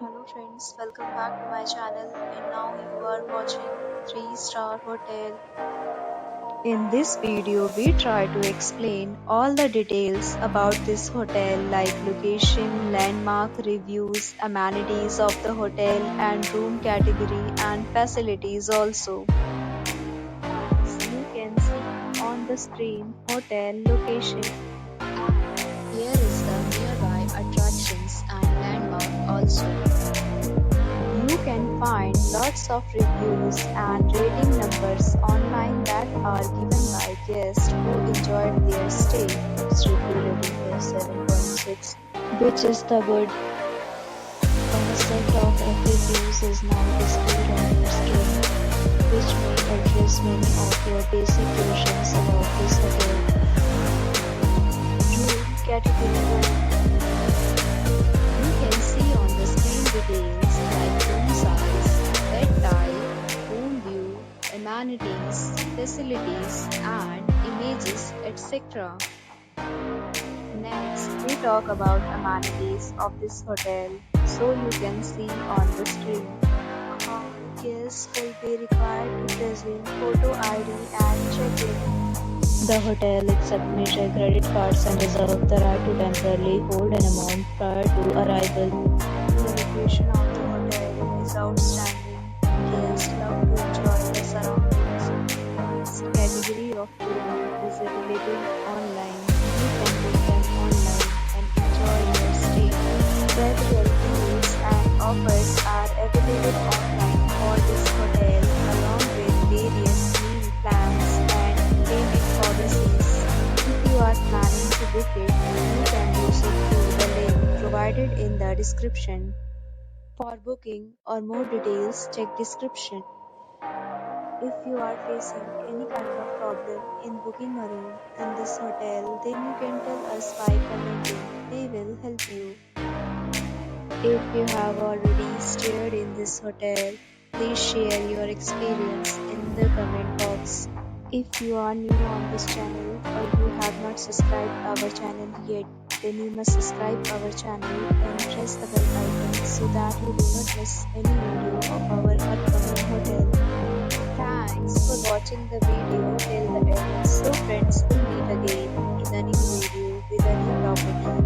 Hello friends, welcome back to my channel and now you are watching 3-star hotel. In this video, we try to explain all the details about this hotel like location, landmark, reviews, amenities of the hotel and room category and facilities also. As you can see on the screen, hotel location. Here is the nearby attractions and landmark also. You can find lots of reviews and rating numbers online that are given by guests who enjoyed their stay. Its review rating is 7.6, which is the good. 1% of reviews is now displayed on your screen, which may address many of your basic questions about this hotel. Room category. You can see on the screen details like room size, bed type, room view, amenities, facilities, and images, etc. Next, we talk about amenities of this hotel, so you can see on the screen. All guests will be required to present photo ID and check-in. The hotel accepts major credit cards and reserves the right to temporarily hold an amount prior to arrival. The location of the hotel is outstanding. Guests love to enjoy the surroundings. Its category of room is available online. You can book them online and enjoy your stay. Several deals and offers are available online for this hotel along with various meal plans and payment policies. If you are planning to book it, you can do so through the link provided in the description. For booking or more details, check description. If you are facing any kind of problem in booking a room in this hotel, then you can tell us by commenting. We will help you. If you have already stayed in this hotel, please share your experience in the comment box. If you are new on this channel or you have not subscribed our channel yet, then you must subscribe our channel and press the bell icon so that you do not miss any video of our upcoming hotel. Thanks for watching the video till the end. So friends, we'll meet again in a new video with a new property.